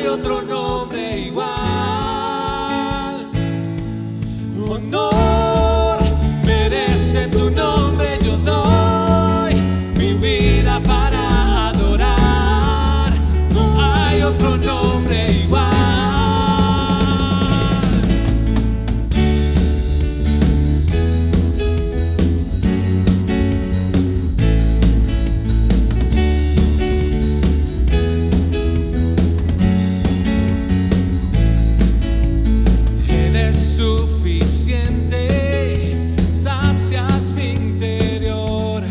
hay otro nombre igual. Honor merece tu nombre, yo doy mi vida para adorar. No hay otro nombre igual. Suficiente, sacias mi interior.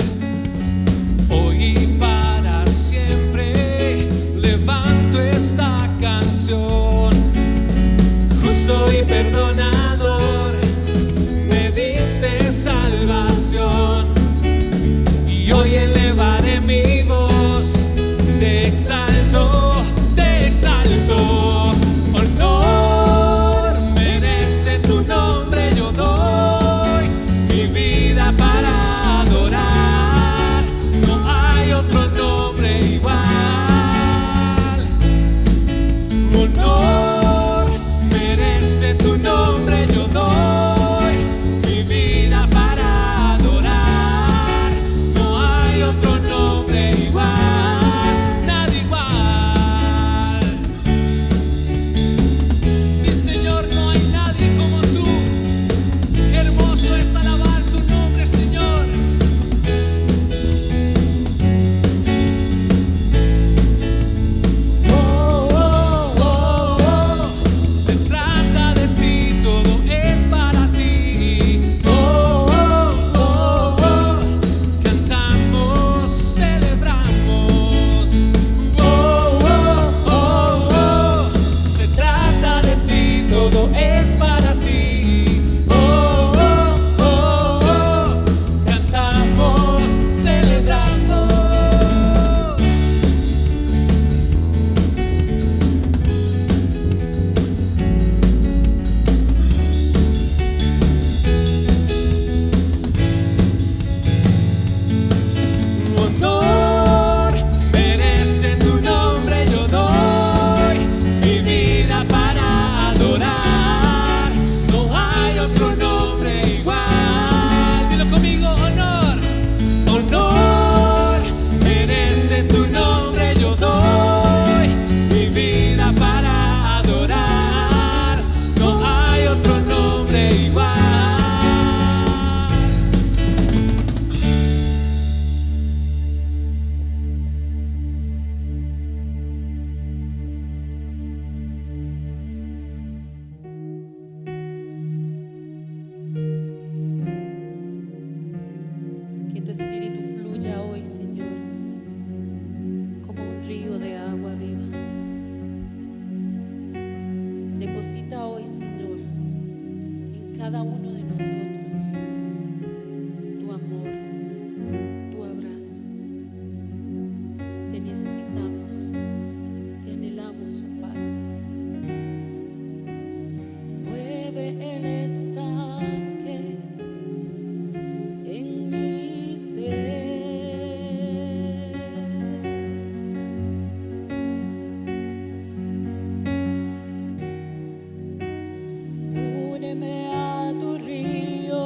Hoy y para siempre levanto esta canción. Justo y perdonador, me diste salvación. Y hoy elevaré mi voz, te exalto, te exalto. Honor merece tu nombre, yo doy mi vida para adorar. No hay otro nombre igual. Honor merece tu nombre, yo doy mi vida para adorar. No hay otro nombre igual, nadie igual. Sí, Señor, no hay nadie como tú. Qué hermoso es alabar tu nombre, Señor. Oh, oh, oh, oh. Se trata de ti, todo es para ti. Oh, oh, oh, oh. Cantamos, celebramos. Oh, oh, oh, oh. Se trata de ti, todo es para ti. Oh, oh, oh, oh. Cantamos, celebramos. Honor merece tu nombre, yo doy mi vida para adorar. No hay otro nombre igual. Dilo conmigo, honor. Honor merece tu nombre, yo doy mi vida para adorar. No hay otro nombre igual. Que tu espíritu fluya hoy, Señor, como un río de agua viva. Deposita hoy, Señor, en cada uno de nosotros tu amor, tu abrazo. Te necesitamos, te anhelamos, oh Padre. Mueve el estanque en mi ser. Úneme a tu río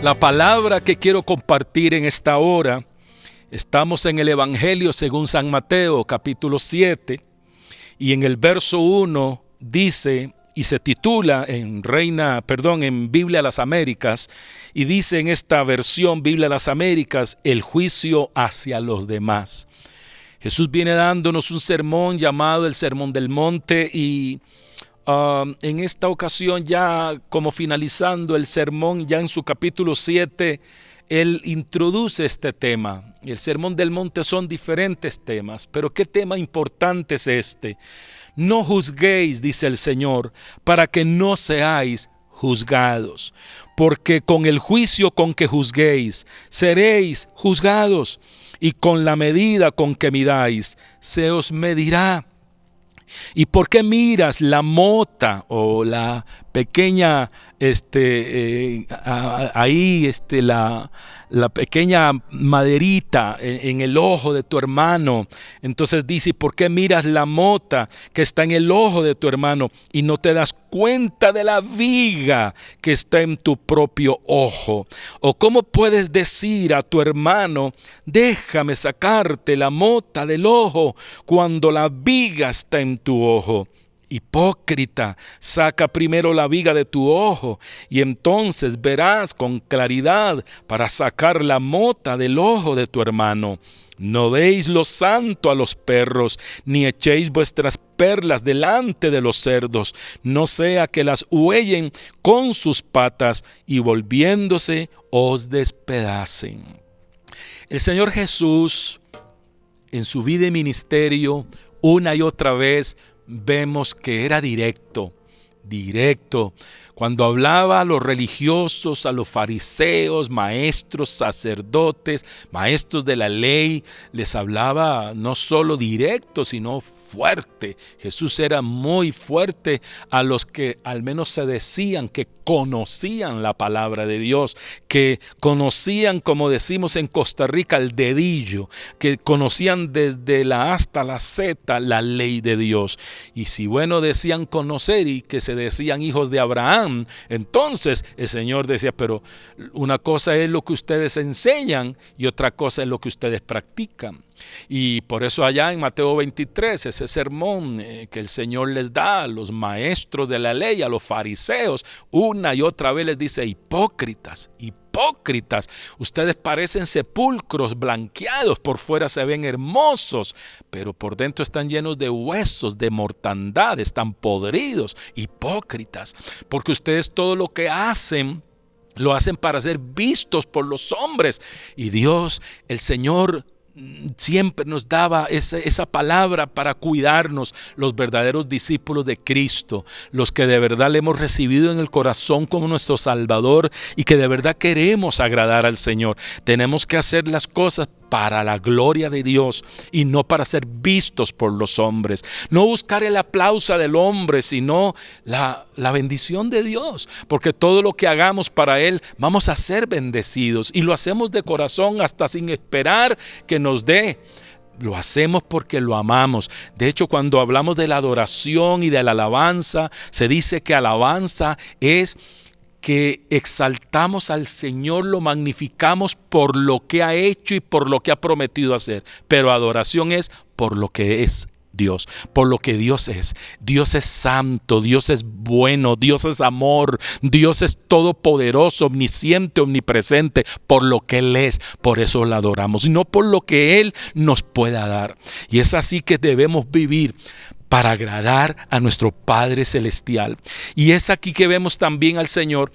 La palabra que quiero compartir en esta hora, estamos en el Evangelio según San Mateo, capítulo 7, y en el verso 1 dice, y se titula en Biblia de las Américas, y dice en esta versión Biblia de las Américas, el juicio hacia los demás. Jesús viene dándonos un sermón llamado el Sermón del Monte, y en esta ocasión, ya como finalizando el sermón, ya en su capítulo 7, Él introduce este tema. El Sermón del Monte son diferentes temas, pero ¿qué tema importante es este? No juzguéis, dice el Señor, para que no seáis juzgados, porque con el juicio con que juzguéis, seréis juzgados, y con la medida con que midáis, se os medirá. ¿Y por qué miras la mota o la pequeña, la pequeña maderita en el ojo de tu hermano? Entonces dice, ¿por qué miras la mota que está en el ojo de tu hermano y no te das cuenta de la viga que está en tu propio ojo? ¿O cómo puedes decir a tu hermano, déjame sacarte la mota del ojo cuando la viga está en tu ojo? Hipócrita, saca primero la viga de tu ojo y entonces verás con claridad para sacar la mota del ojo de tu hermano. No deis lo santo a los perros, ni echéis vuestras perlas delante de los cerdos, no sea que las huellen con sus patas y volviéndose os despedacen. El Señor Jesús, en su vida y ministerio, una y otra vez, vemos que era directo. Cuando hablaba a los religiosos, a los fariseos, maestros, sacerdotes, maestros de la ley, les hablaba no solo directo, sino fuerte. Jesús era muy fuerte a los que al menos se decían que conocían la palabra de Dios, que conocían, como decimos en Costa Rica, el dedillo, que conocían desde la A hasta la Z la ley de Dios. Y si decían conocer y que se decían hijos de Abraham, entonces el Señor decía, pero una cosa es lo que ustedes enseñan y otra cosa es lo que ustedes practican. Y por eso allá en Mateo 23, ese sermón que el Señor les da a los maestros de la ley, a los fariseos, una y otra vez les dice, hipócritas, ustedes parecen sepulcros blanqueados, por fuera se ven hermosos, pero por dentro están llenos de huesos, de mortandad, están podridos, hipócritas, porque ustedes todo lo que hacen, lo hacen para ser vistos por los hombres. Y Dios, el Señor, siempre nos daba esa palabra para cuidarnos, los verdaderos discípulos de Cristo, los que de verdad le hemos recibido en el corazón como nuestro Salvador y que de verdad queremos agradar al Señor. Tenemos que hacer las cosas para la gloria de Dios y no para ser vistos por los hombres. No buscar el aplauso del hombre, sino la bendición de Dios. Porque todo lo que hagamos para Él, vamos a ser bendecidos. Y lo hacemos de corazón, hasta sin esperar que nos dé. Lo hacemos porque lo amamos. De hecho, cuando hablamos de la adoración y de la alabanza, se dice que alabanza es que exaltamos al Señor, lo magnificamos por lo que ha hecho y por lo que ha prometido hacer. Pero adoración es por lo que es Dios, por lo que Dios es. Dios es santo, Dios es bueno, Dios es amor, Dios es todopoderoso, omnisciente, omnipresente, por lo que Él es. Por eso lo adoramos y no por lo que Él nos pueda dar. Y es así que debemos vivir, para agradar a nuestro Padre Celestial. Y es aquí que vemos también al Señor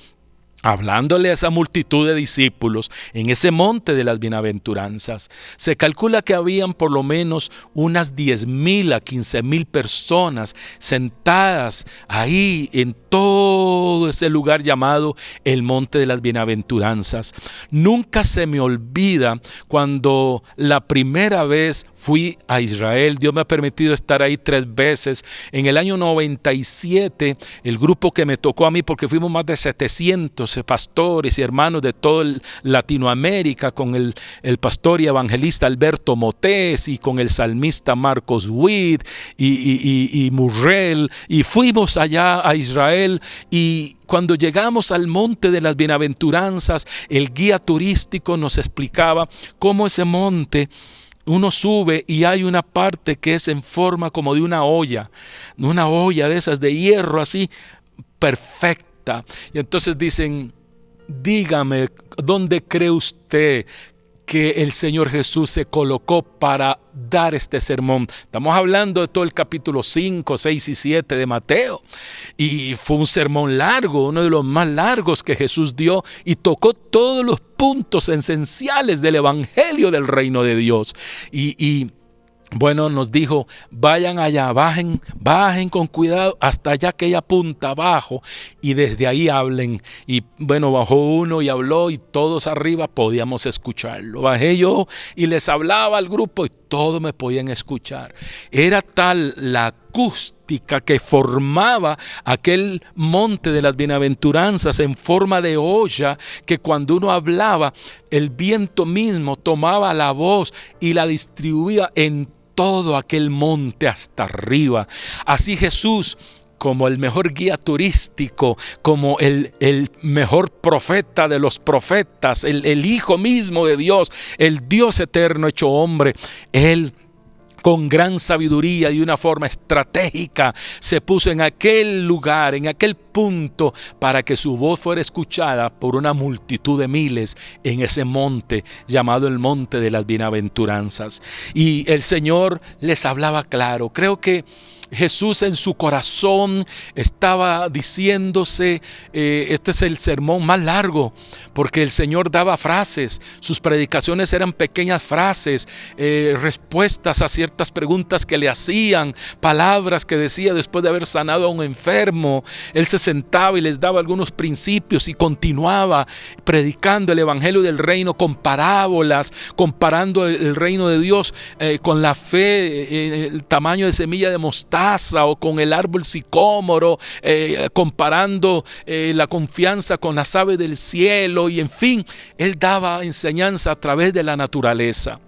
hablándole a esa multitud de discípulos en ese monte de las bienaventuranzas. Se calcula que habían por lo menos unas 10,000 a 15,000 personas sentadas ahí en todo ese lugar llamado el monte de las bienaventuranzas. Nunca se me olvida cuando la primera vez fui a Israel. Dios me ha permitido estar ahí 3 veces. En el año 97, el grupo que me tocó a mí, porque fuimos más de 700 amigos, pastores y hermanos de toda Latinoamérica, con el pastor y evangelista Alberto Motés y con el salmista Marcos Witt y Murrell, y fuimos allá a Israel. Y cuando llegamos al monte de las bienaventuranzas, el guía turístico nos explicaba cómo ese monte uno sube y hay una parte que es en forma como de una olla de esas de hierro así perfecta. Y entonces dicen, dígame, ¿dónde cree usted que el Señor Jesús se colocó para dar este sermón? Estamos hablando de todo el capítulo 5, 6 y 7 de Mateo. Y fue un sermón largo, uno de los más largos que Jesús dio, y tocó todos los puntos esenciales del evangelio del reino de Dios. Y bueno, nos dijo, vayan allá, bajen con cuidado hasta allá aquella punta abajo y desde ahí hablen. Y bueno, bajó uno y habló y todos arriba podíamos escucharlo. Bajé yo y les hablaba al grupo y todos me podían escuchar. Era tal la acústica que formaba aquel monte de las bienaventuranzas en forma de olla, que cuando uno hablaba, el viento mismo tomaba la voz y la distribuía en todo aquel monte hasta arriba. Así Jesús, como el mejor guía turístico, como el mejor profeta de los profetas, el Hijo mismo de Dios, el Dios eterno hecho hombre, Él con gran sabiduría y de una forma estratégica se puso en aquel lugar, en aquel punto, para que su voz fuera escuchada por una multitud de miles en ese monte llamado el monte de las bienaventuranzas. Y el Señor les hablaba claro. Creo que Jesús en su corazón estaba diciéndose, este es el sermón más largo, porque el Señor daba frases, sus predicaciones eran pequeñas frases, respuestas a ciertas preguntas que le hacían, palabras que decía después de haber sanado a un enfermo. Él se sentaba y les daba algunos principios y continuaba predicando el evangelio del reino con parábolas, comparando el reino de Dios con la fe, el tamaño de semilla de mostaza, o con el árbol sicómoro, comparando la confianza con las aves del cielo, y en fin, él daba enseñanza a través de la naturaleza.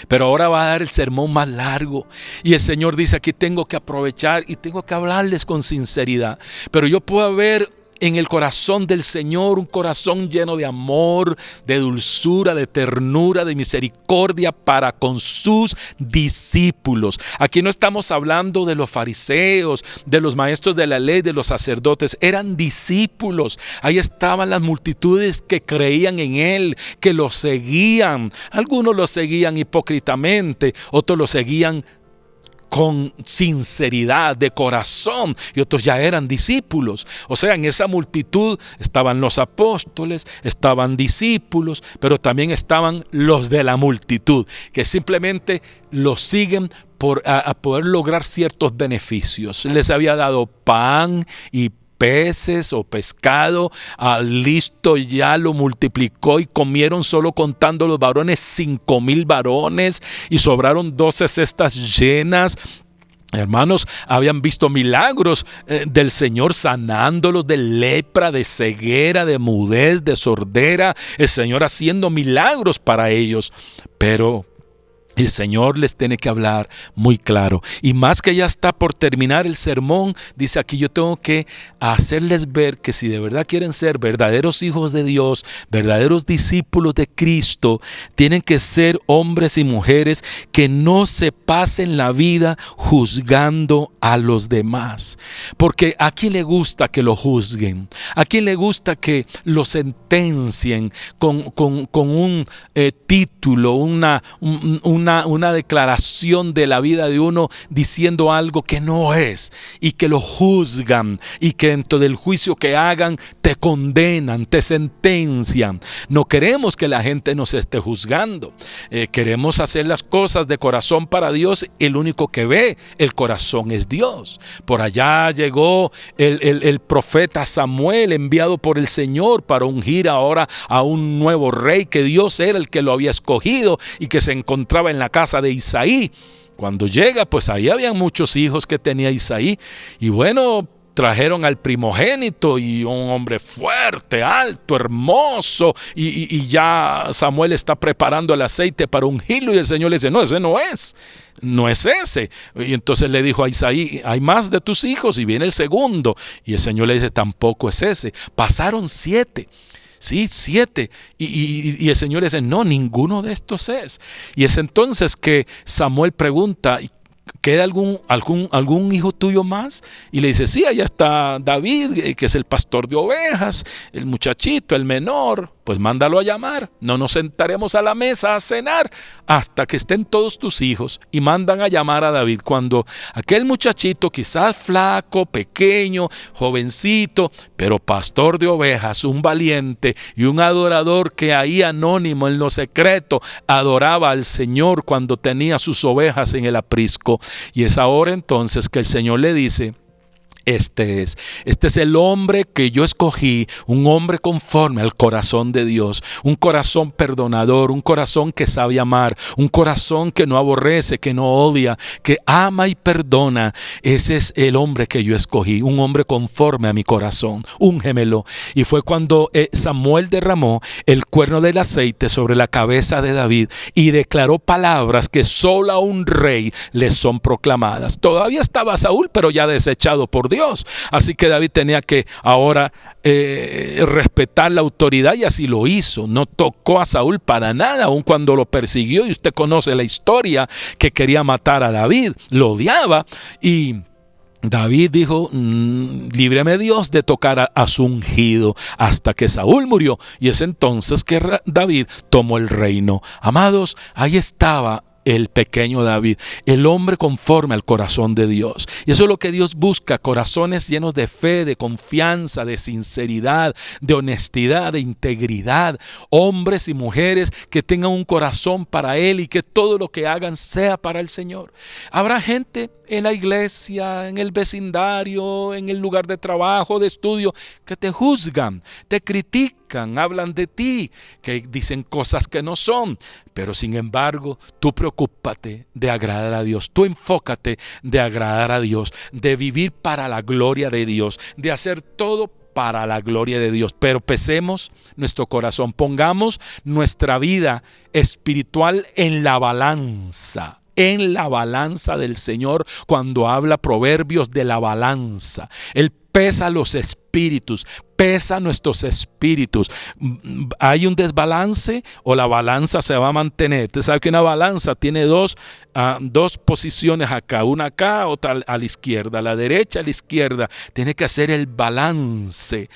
Pero ahora va a dar el sermón más largo, y el Señor dice: aquí tengo que aprovechar y tengo que hablarles con sinceridad, pero yo puedo ver en el corazón del Señor un corazón lleno de amor, de dulzura, de ternura, de misericordia para con sus discípulos. Aquí no estamos hablando de los fariseos, de los maestros de la ley, de los sacerdotes. Eran discípulos. Ahí estaban las multitudes que creían en Él, que lo seguían. Algunos lo seguían hipócritamente, otros lo seguían con sinceridad de corazón, y otros ya eran discípulos. O sea, en esa multitud estaban los apóstoles, estaban discípulos, pero también estaban los de la multitud, que simplemente los siguen a poder lograr ciertos beneficios. Les había dado pan y peces o pescado, listo, ya lo multiplicó, y comieron, solo contando los varones, 5,000 varones, y sobraron 12 cestas llenas. Hermanos, habían visto milagros del Señor sanándolos de lepra, de ceguera, de mudez, de sordera. El Señor haciendo milagros para ellos, pero el Señor les tiene que hablar muy claro. Y más que ya está por terminar el sermón, dice aquí: yo tengo que hacerles ver que si de verdad quieren ser verdaderos hijos de Dios, verdaderos discípulos de Cristo, tienen que ser hombres y mujeres que no se pasen la vida juzgando a los demás. Porque ¿a quién le gusta que lo juzguen? ¿A quién le gusta que lo sentencien con un título, una declaración de la vida de uno diciendo algo que no es, y que lo juzgan, y que dentro del juicio que hagan te condenan, te sentencian? No queremos que la gente nos esté juzgando. Queremos hacer las cosas de corazón para Dios. El único que ve el corazón es Dios. Por allá llegó el profeta Samuel, enviado por el Señor para ungir ahora a un nuevo rey, que Dios era el que lo había escogido y que se encontraba en la casa de Isaí. Cuando llega, pues ahí habían muchos hijos que tenía Isaí, y bueno, trajeron al primogénito y un hombre fuerte, alto, hermoso, y ya Samuel está preparando el aceite para ungirlo y el Señor le dice, no, ese no es ese. Y entonces le dijo a Isaí, hay más de tus hijos y viene el segundo, y el Señor le dice, tampoco es ese. Pasaron 7. Sí, 7. Y el Señor dice, no, ninguno de estos es. Y es entonces que Samuel pregunta, ¿queda algún hijo tuyo más? Y le dice, sí, allá está David, que es el pastor de ovejas, el muchachito, el menor. Pues mándalo a llamar. No nos sentaremos a la mesa a cenar hasta que estén todos tus hijos. Y mandan a llamar a David. Cuando aquel muchachito, quizás flaco, pequeño, jovencito, pero pastor de ovejas, un valiente y un adorador que ahí anónimo en lo secreto adoraba al Señor cuando tenía sus ovejas en el aprisco. Y es ahora entonces que el Señor le dice, este es el hombre que yo escogí, un hombre conforme al corazón de Dios, un corazón perdonador, un corazón que sabe amar, un corazón que no aborrece, que no odia, que ama y perdona. Ese es el hombre que yo escogí, un hombre conforme a mi corazón, úngemelo. Y fue cuando Samuel derramó el cuerno del aceite sobre la cabeza de David y declaró palabras que solo a un rey le son proclamadas. Todavía estaba Saúl, pero ya desechado por Dios. Así que David tenía que ahora respetar la autoridad y así lo hizo. No tocó a Saúl para nada, aun cuando lo persiguió, y usted conoce la historia, que quería matar a David, lo odiaba, y David dijo, líbreme Dios de tocar a su ungido, hasta que Saúl murió, y es entonces que David tomó el reino. Amados, ahí estaba el pequeño David, el hombre conforme al corazón de Dios. Y eso es lo que Dios busca, corazones llenos de fe, de confianza, de sinceridad, de honestidad, de integridad. Hombres y mujeres que tengan un corazón para Él y que todo lo que hagan sea para el Señor. Habrá gente en la iglesia, en el vecindario, en el lugar de trabajo, de estudio, que te juzgan, te critican, hablan de ti, que dicen cosas que no son. Pero sin embargo, tú preocúpate de agradar a Dios, tú enfócate de agradar a Dios, de vivir para la gloria de Dios, de hacer todo para la gloria de Dios. Pero pesemos nuestro corazón, pongamos nuestra vida espiritual en la balanza del Señor. Cuando habla Proverbios de la balanza, Él pesa los espíritus, pesa nuestros espíritus. ¿Hay un desbalance o la balanza se va a mantener? Usted sabe que una balanza tiene dos posiciones acá, una acá, otra a la izquierda, a la derecha, a la izquierda. Tiene que hacer el balance.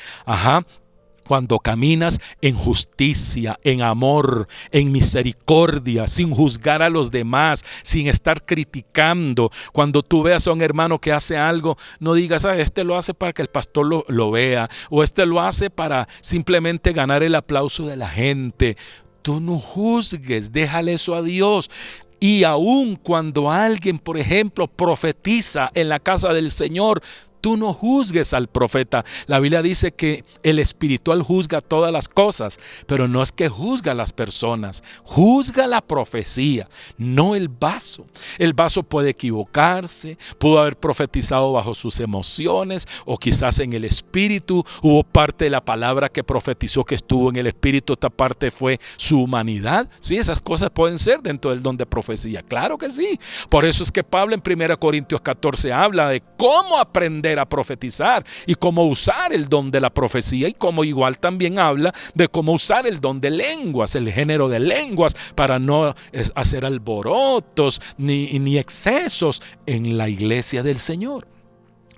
Cuando caminas en justicia, en amor, en misericordia, sin juzgar a los demás, sin estar criticando. Cuando tú veas a un hermano que hace algo, no digas, este lo hace para que el pastor lo vea, o este lo hace para simplemente ganar el aplauso de la gente. Tú no juzgues, déjale eso a Dios. Y aun cuando alguien, por ejemplo, profetiza en la casa del Señor, tú no juzgues al profeta. La Biblia dice que el espiritual juzga todas las cosas, pero no es que juzga a las personas, juzga la profecía, no el vaso. El vaso puede equivocarse, pudo haber profetizado bajo sus emociones o quizás en el espíritu. Hubo parte de la palabra que profetizó que estuvo en el espíritu, otra parte fue su humanidad. Sí, esas cosas pueden ser dentro del don de profecía, claro que sí. Por eso es que Pablo en 1 Corintios 14 habla de cómo aprender a profetizar y cómo usar el don de la profecía, y como igual también habla de cómo usar el don de lenguas, el género de lenguas, para no hacer alborotos ni excesos en la iglesia del Señor.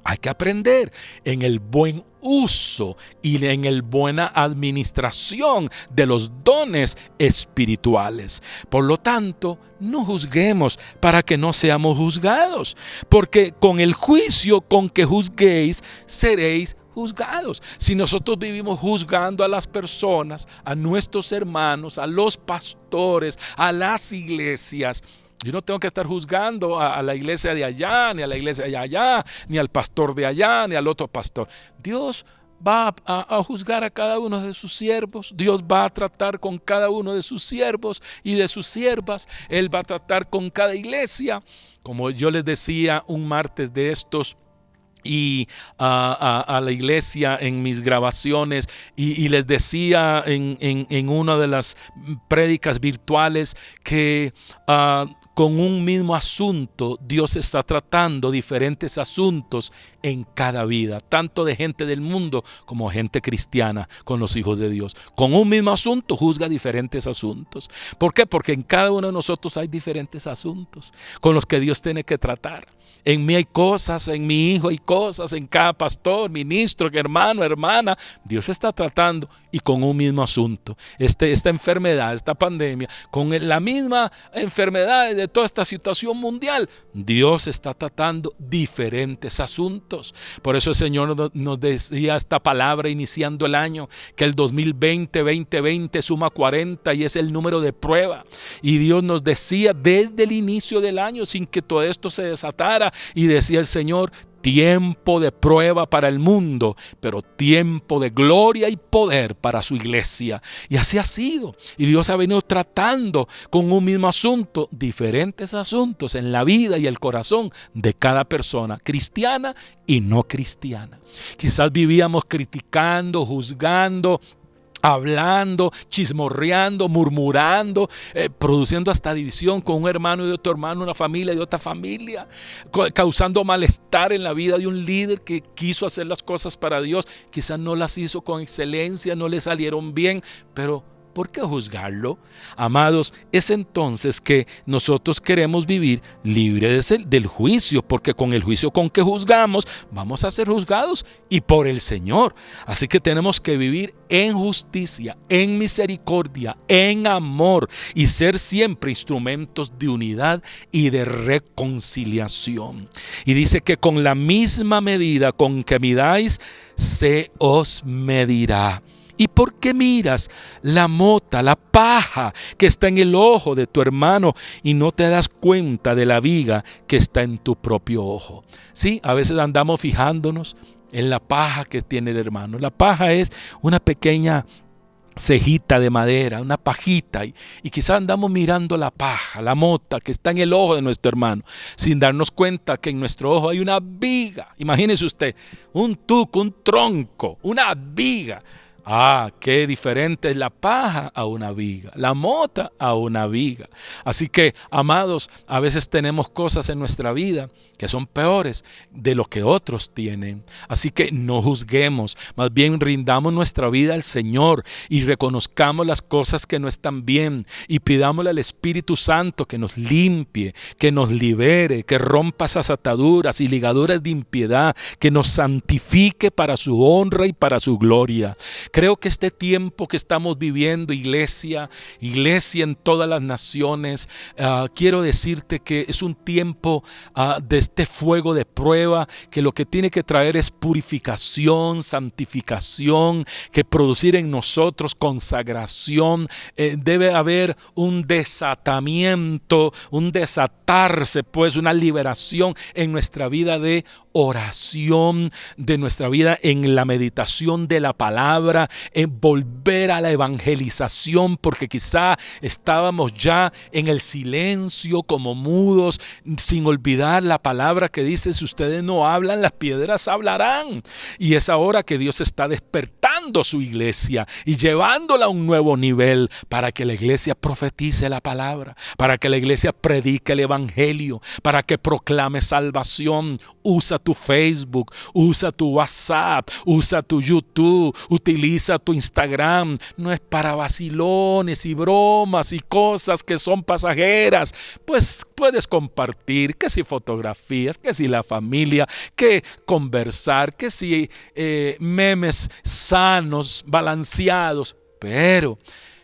Hay que aprender en el buen uso y en el buena administración de los dones espirituales. Por lo tanto, no juzguemos para que no seamos juzgados, porque con el juicio con que juzguéis, seréis juzgados. Si nosotros vivimos juzgando a las personas, a nuestros hermanos, a los pastores, a las iglesias, yo no tengo que estar juzgando a la iglesia de allá, ni a la iglesia de allá, ni al pastor de allá, ni al otro pastor. Dios va a juzgar a cada uno de sus siervos. Dios va a tratar con cada uno de sus siervos y de sus siervas. Él va a tratar con cada iglesia. Como yo les decía un martes de estos, y a la iglesia en mis grabaciones y les decía en una de las prédicas virtuales que con un mismo asunto Dios está tratando diferentes asuntos en cada vida, tanto de gente del mundo como gente cristiana con los hijos de Dios. Con un mismo asunto juzga diferentes asuntos. ¿Por qué? Porque en cada uno de nosotros hay diferentes asuntos con los que Dios tiene que tratar. En mí hay cosas, en mi hijo hay cosas, en cada pastor, ministro, hermano, hermana. Dios está tratando y con un mismo asunto. Esta enfermedad, esta pandemia, con la misma enfermedad de toda esta situación mundial, Dios está tratando diferentes asuntos. Por eso el Señor nos decía esta palabra iniciando el año, que el 2020 suma 40 y es el número de prueba. Y Dios nos decía desde el inicio del año, sin que todo esto se desatara, y decía el Señor: tiempo de prueba para el mundo, pero tiempo de gloria y poder para su iglesia. Y así ha sido. Y Dios ha venido tratando con un mismo asunto, diferentes asuntos en la vida y el corazón de cada persona, cristiana y no cristiana. Quizás vivíamos criticando, juzgando, hablando, chismorreando, murmurando, produciendo hasta división con un hermano y otro hermano, una familia y otra familia, causando malestar en la vida de un líder que quiso hacer las cosas para Dios. Quizás no las hizo con excelencia, no le salieron bien, pero ¿por qué juzgarlo? Amados, es entonces que nosotros queremos vivir libres del juicio, porque con el juicio con que juzgamos, vamos a ser juzgados y por el Señor. Así que tenemos que vivir en justicia, en misericordia, en amor y ser siempre instrumentos de unidad y de reconciliación. Y dice que con la misma medida con que midáis, se os medirá. ¿Y por qué miras la mota, la paja que está en el ojo de tu hermano y no te das cuenta de la viga que está en tu propio ojo? Sí, a veces andamos fijándonos en la paja que tiene el hermano. La paja es una pequeña cejita de madera, una pajita, y quizás andamos mirando la paja, la mota que está en el ojo de nuestro hermano, sin darnos cuenta que en nuestro ojo hay una viga. Imagínese usted, un tuco, un tronco, una viga. Qué diferente es la paja a una viga, la mota a una viga. Así que, amados, a veces tenemos cosas en nuestra vida que son peores de lo que otros tienen. Así que no juzguemos, más bien rindamos nuestra vida al Señor y reconozcamos las cosas que no están bien y pidámosle al Espíritu Santo que nos limpie, que nos libere, que rompa esas ataduras y ligaduras de impiedad, que nos santifique para su honra y para su gloria. Creo que este tiempo que estamos viviendo, iglesia en todas las naciones, quiero decirte que es un tiempo de este fuego de prueba, que lo que tiene que traer es purificación, santificación, que producir en nosotros consagración. Debe haber un desatamiento, un desatarse, pues una liberación en nuestra vida de oración, de nuestra vida en la meditación de la palabra, en volver a la evangelización, porque quizá estábamos ya en el silencio como mudos, sin olvidar la palabra que dice: si ustedes no hablan, las piedras hablarán. Y es ahora que Dios está despertando su iglesia y llevándola a un nuevo nivel, para que la iglesia profetice la palabra, para que la iglesia predique el evangelio, para que proclame salvación. Usa tu Facebook, usa tu WhatsApp, usa tu YouTube, utiliza tu Instagram. No es para vacilones y bromas y cosas que son pasajeras. Pues puedes compartir, que si fotografías, que si la familia, que conversar, que si memes sanos, balanceados, pero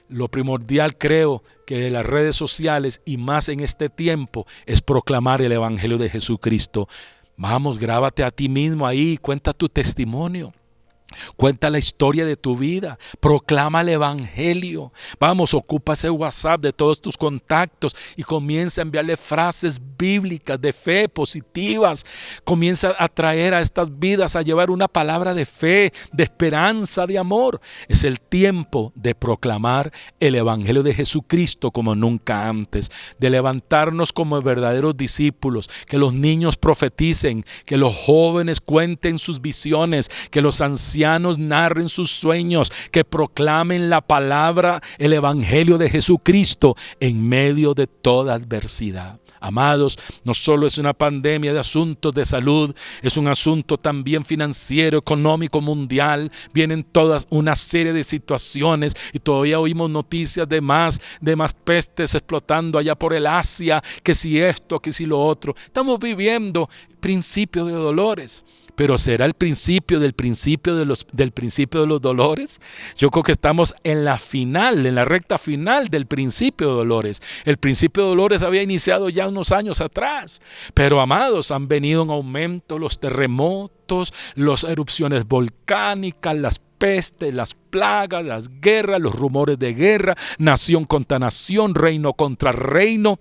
lo primordial, creo, que de las redes sociales y más en este tiempo es proclamar el evangelio de Jesucristo. Vamos, grábate a ti mismo ahí, cuenta tu testimonio. Cuenta la historia de tu vida, proclama el evangelio. Vamos, ocupa ese WhatsApp de todos tus contactos y comienza a enviarle frases bíblicas de fe positivas. Comienza a traer a estas vidas a llevar una palabra de fe, de esperanza, de amor. Es el tiempo de proclamar el evangelio de Jesucristo como nunca antes, de levantarnos como verdaderos discípulos, que los niños profeticen, que los jóvenes cuenten sus visiones, que los ancianos narren sus sueños, que proclamen la palabra, el evangelio de Jesucristo en medio de toda adversidad. Amados, no solo es una pandemia de asuntos de salud, es un asunto también financiero, económico, mundial. Vienen todas una serie de situaciones y todavía oímos noticias de más pestes explotando allá por el Asia, que si esto, que si lo otro. Estamos viviendo principio de dolores. Pero ¿será el principio del principio de los dolores? Yo creo que estamos en la recta final del principio de dolores. El principio de dolores había iniciado ya unos años atrás. Pero, amados, han venido en aumento los terremotos, las erupciones volcánicas, las pestes, las plagas, las guerras, los rumores de guerra, nación contra nación, reino contra reino.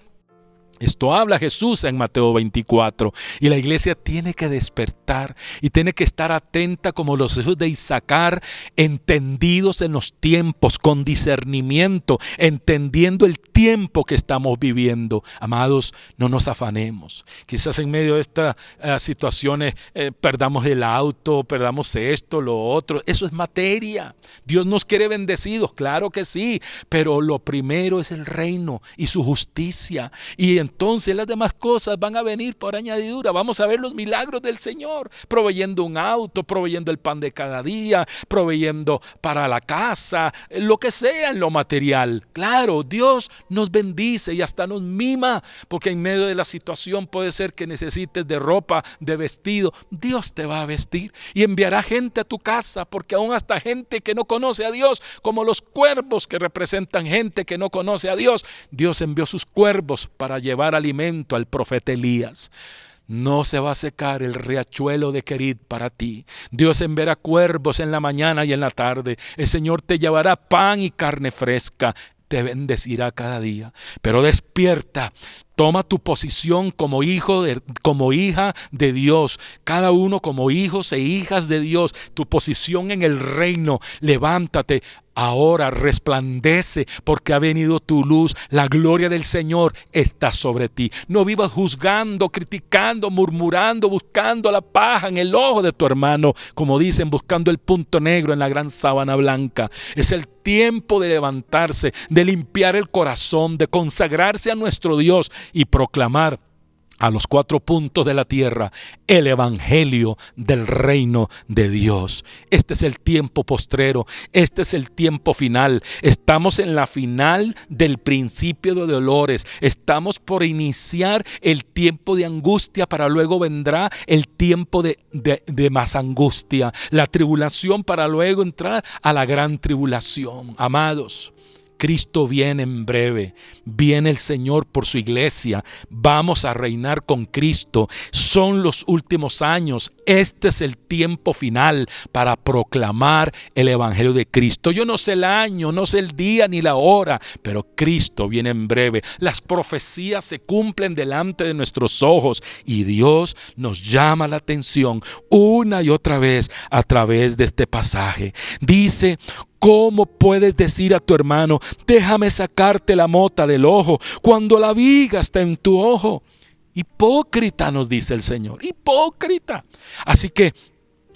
Esto habla Jesús en Mateo 24 y la iglesia tiene que despertar y tiene que estar atenta como los hijos de Isaacar, entendidos en los tiempos, con discernimiento, entendiendo el tiempo que estamos viviendo. Amados, no nos afanemos. Quizás en medio de estas situaciones perdamos el auto, perdamos esto, lo otro. Eso es materia. Dios nos quiere bendecidos, claro que sí, pero lo primero es el reino y su justicia, y entonces las demás cosas van a venir por añadidura. Vamos a ver los milagros del Señor, proveyendo un auto, proveyendo el pan de cada día, proveyendo para la casa, lo que sea en lo material. Claro, Dios nos bendice y hasta nos mima, porque en medio de la situación puede ser que necesites de ropa, de vestido. Dios te va a vestir y enviará gente a tu casa, porque aún hasta gente que no conoce a Dios, como los cuervos que representan gente que no conoce a Dios, Dios envió sus cuervos para llevar alimento al profeta Elías. No se va a secar el riachuelo de Querit para ti. Dios enviará cuervos en la mañana y en la tarde. El Señor te llevará pan y carne fresca. Te bendecirá cada día. Pero despierta. Toma tu posición como como hija de Dios. Cada uno como hijos e hijas de Dios. Tu posición en el reino. Levántate. Ahora resplandece, porque ha venido tu luz. La gloria del Señor está sobre ti. No vivas juzgando, criticando, murmurando, buscando la paja en el ojo de tu hermano, como dicen, buscando el punto negro en la gran sábana blanca. Es el tiempo de levantarse, de limpiar el corazón, de consagrarse a nuestro Dios y proclamar a los 4 puntos de la tierra el evangelio del reino de Dios. Este es el tiempo postrero, este es el tiempo final. Estamos en la final del principio de dolores. Estamos por iniciar el tiempo de angustia, para luego vendrá el tiempo de más angustia, la tribulación, para luego entrar a la gran tribulación. Amados, Cristo viene en breve, viene el Señor por su iglesia, vamos a reinar con Cristo, son los últimos años, este es el tiempo final para proclamar el evangelio de Cristo. Yo no sé el año, no sé el día ni la hora, pero Cristo viene en breve. Las profecías se cumplen delante de nuestros ojos y Dios nos llama la atención una y otra vez a través de este pasaje. Dice: ¿cómo puedes decir a tu hermano, déjame sacarte la mota del ojo, cuando la viga está en tu ojo? Hipócrita, nos dice el Señor, hipócrita. Así que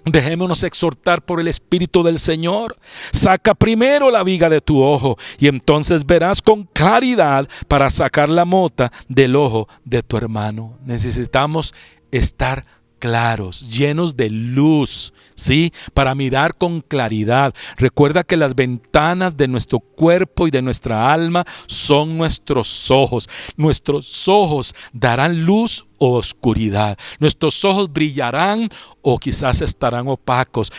dejémonos exhortar por el Espíritu del Señor. Saca primero la viga de tu ojo y entonces verás con claridad para sacar la mota del ojo de tu hermano. Necesitamos estar claros, llenos de luz, ¿sí? Para mirar con claridad. Recuerda que las ventanas de nuestro cuerpo y de nuestra alma son nuestros ojos. Nuestros ojos darán luz o oscuridad. Nuestros ojos brillarán o quizás estarán opacos.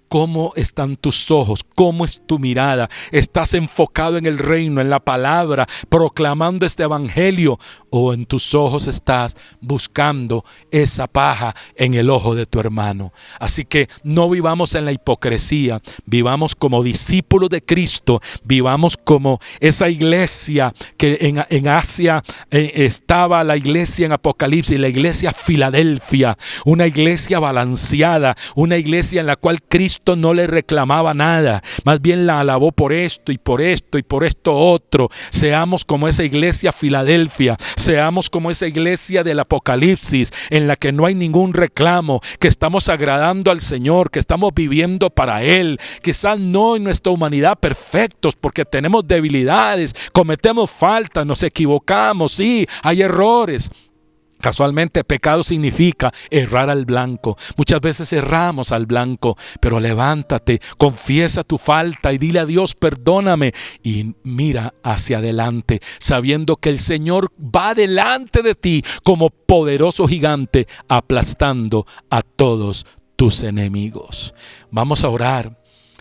¿Cómo están tus ojos? ¿Cómo es tu mirada? ¿Estás enfocado en el reino, en la palabra, proclamando este evangelio? ¿O en tus ojos estás buscando esa paja en el ojo de tu hermano? Así que no vivamos en la hipocresía, vivamos como discípulos de Cristo, vivamos como esa iglesia que en Asia estaba la iglesia en Apocalipsis, la iglesia Filadelfia, una iglesia balanceada, una iglesia en la cual Cristo no le reclamaba nada, más bien la alabó por esto y por esto y por esto otro. Seamos como esa iglesia Filadelfia, seamos como esa iglesia del Apocalipsis, en la que no hay ningún reclamo, que estamos agradando al Señor, que estamos viviendo para Él, quizás no en nuestra humanidad perfectos, porque tenemos debilidades, cometemos faltas, nos equivocamos, sí, hay errores. Casualmente, pecado significa errar al blanco. Muchas veces erramos al blanco, pero levántate, confiesa tu falta y dile a Dios, perdóname, y mira hacia adelante, sabiendo que el Señor va delante de ti como poderoso gigante, aplastando a todos tus enemigos. Vamos a orar.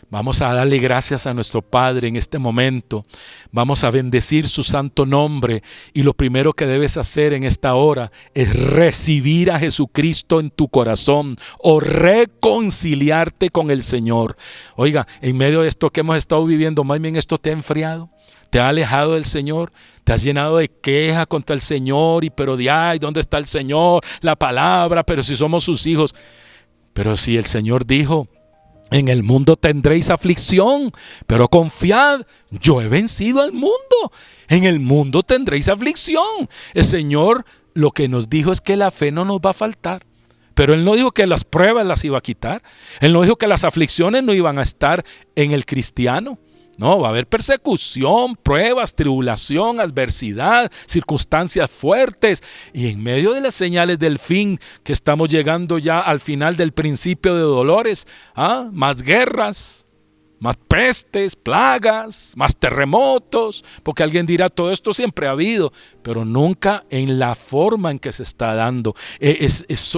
Vamos a darle gracias a nuestro Padre en este momento. Vamos a bendecir su santo nombre. Y lo primero que debes hacer en esta hora es recibir a Jesucristo en tu corazón o reconciliarte con el Señor. Oiga, en medio de esto que hemos estado viviendo, más bien esto te ha enfriado. ¿Te ha alejado del Señor? ¿Te has llenado de queja contra el Señor? ¿Dónde está el Señor? La palabra, pero si somos sus hijos. Pero si el Señor dijo, en el mundo tendréis aflicción, pero confiad, yo he vencido al mundo. En el mundo tendréis aflicción. El Señor lo que nos dijo es que la fe no nos va a faltar. Pero Él no dijo que las pruebas las iba a quitar. Él no dijo que las aflicciones no iban a estar en el cristiano. No, va a haber persecución, pruebas, tribulación, adversidad, circunstancias fuertes. Y en medio de las señales del fin, que estamos llegando ya al final del principio de dolores, más guerras, más pestes, plagas, más terremotos, porque alguien dirá, todo esto siempre ha habido, pero nunca en la forma en que se está dando.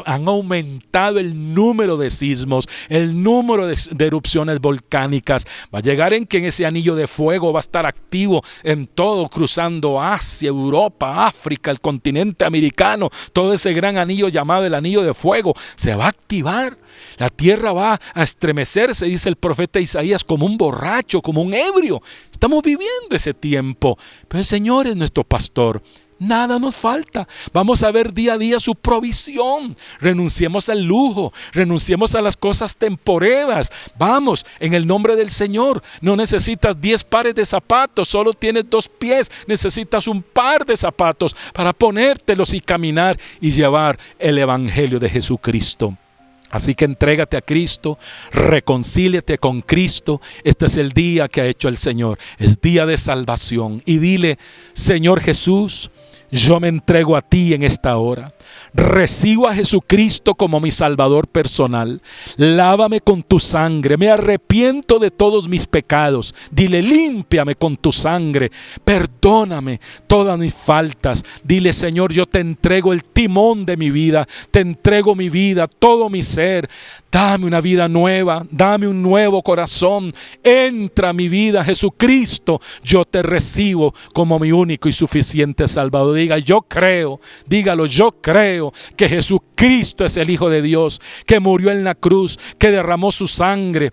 Han aumentado el número de sismos, el número de erupciones volcánicas. Va a llegar en que en ese anillo de fuego va a estar activo en todo, cruzando Asia, Europa, África, el continente americano. Todo ese gran anillo llamado el anillo de fuego se va a activar. La tierra va a estremecerse, dice el profeta Isaías, como un borracho, como un ebrio. Estamos viviendo ese tiempo, pero el Señor es nuestro pastor. Nada nos falta. Vamos a ver día a día su provisión. Renunciemos al lujo, renunciemos a las cosas temporeras. Vamos, en el nombre del Señor. No necesitas 10 pares de zapatos, solo tienes 2 pies. Necesitas un par de zapatos para ponértelos y caminar y llevar el evangelio de Jesucristo. Así que entrégate a Cristo, reconcíliate con Cristo. Este es el día que ha hecho el Señor, es día de salvación. Y dile, Señor Jesús, yo me entrego a ti en esta hora. Recibo a Jesucristo como mi Salvador personal. Lávame con tu sangre. Me arrepiento de todos mis pecados. Dile, límpiame con tu sangre. Perdóname todas mis faltas. Dile, Señor, yo te entrego el timón de mi vida. Te entrego mi vida, todo mi ser. Dame una vida nueva. Dame un nuevo corazón. Entra a mi vida, Jesucristo. Yo te recibo como mi único y suficiente Salvador. Diga, yo creo. Dígalo, yo creo que Jesucristo es el Hijo de Dios, que murió en la cruz, que derramó su sangre,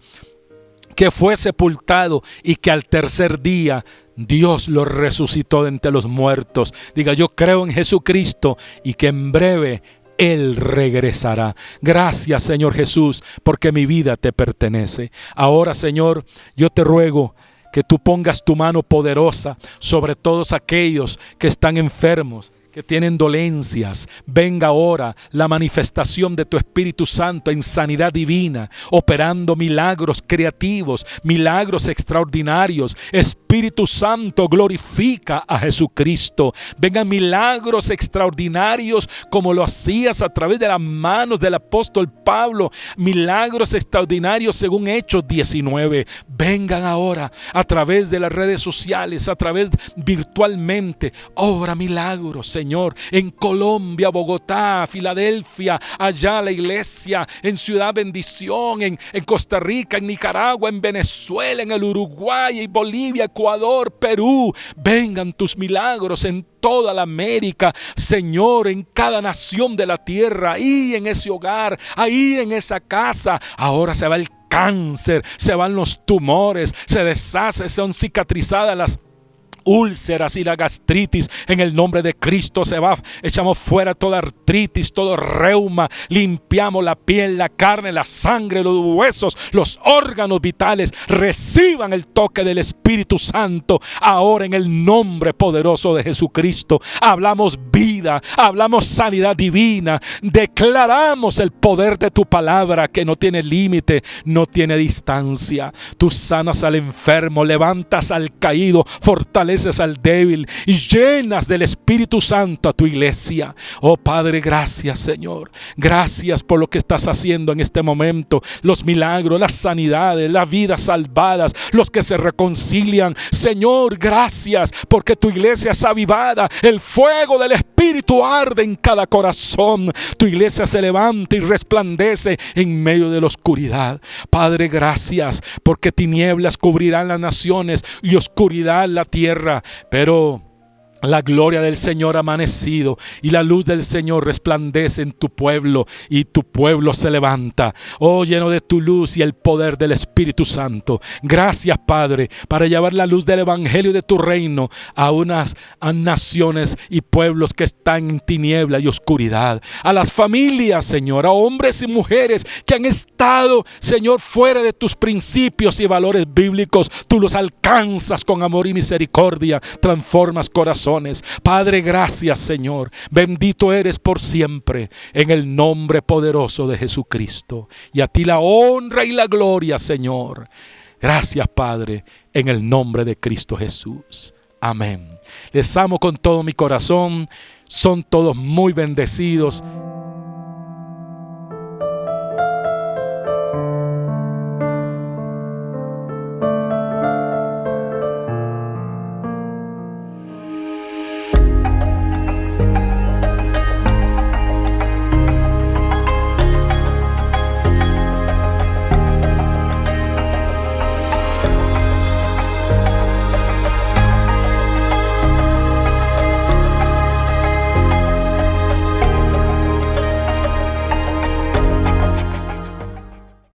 que fue sepultado y que al tercer día Dios lo resucitó de entre los muertos. Diga, yo creo en Jesucristo y que en breve Él regresará. Gracias, Señor Jesús, porque mi vida te pertenece. Ahora, Señor, yo te ruego que tú pongas tu mano poderosa sobre todos aquellos que están enfermos, que tienen dolencias. Venga ahora la manifestación de tu Espíritu Santo en sanidad divina, operando milagros creativos, milagros extraordinarios. Espíritu Santo, glorifica a Jesucristo. Vengan milagros extraordinarios como lo hacías a través de las manos del apóstol Pablo. Milagros extraordinarios según Hechos 19. Vengan ahora a través de las redes sociales, a través virtualmente. Obra milagros, Señor. Señor. En Colombia, Bogotá, Filadelfia, allá la iglesia, en Ciudad Bendición, en Costa Rica, en Nicaragua, en Venezuela, en el Uruguay, en Bolivia, Ecuador, Perú. Vengan tus milagros en toda la América, Señor, en cada nación de la tierra, ahí en ese hogar, ahí en esa casa. Ahora se va el cáncer, se van los tumores, se deshace, son cicatrizadas las úlceras y la gastritis. En el nombre de Cristo se va. Echamos fuera toda artritis, todo reuma. Limpiamos la piel, la carne, la sangre, los huesos, los órganos vitales. Reciban el toque del Espíritu Santo ahora en el nombre poderoso de Jesucristo. Hablamos vida, hablamos sanidad divina. Declaramos el poder de tu palabra que no tiene límite, no tiene distancia. Tú sanas al enfermo, levantas al caído, fortaleces al débil y llenas del Espíritu Santo a tu iglesia. Oh Padre, gracias Señor. Gracias por lo que estás haciendo en este momento. Los milagros, las sanidades, las vidas salvadas, los que se reconcilian. Señor, gracias porque tu iglesia es avivada. El fuego del Espíritu arde en cada corazón. Tu iglesia se levanta y resplandece en medio de la oscuridad. Padre, gracias porque tinieblas cubrirán las naciones y oscuridad la tierra. Pero la gloria del Señor ha amanecido y la luz del Señor resplandece en tu pueblo y tu pueblo se levanta. Oh, lleno de tu luz y el poder del Espíritu Santo. Gracias, Padre, para llevar la luz del Evangelio de tu reino a unas naciones y pueblos que están en tiniebla y oscuridad. A las familias, Señor, a hombres y mujeres que han estado, Señor, fuera de tus principios y valores bíblicos. Tú los alcanzas con amor y misericordia. Transformas corazones. Padre, gracias Señor. Bendito eres por siempre en el nombre poderoso de Jesucristo. Y a ti la honra y la gloria, Señor. Gracias, Padre, en el nombre de Cristo Jesús. Amén. Les amo con todo mi corazón. Son todos muy bendecidos.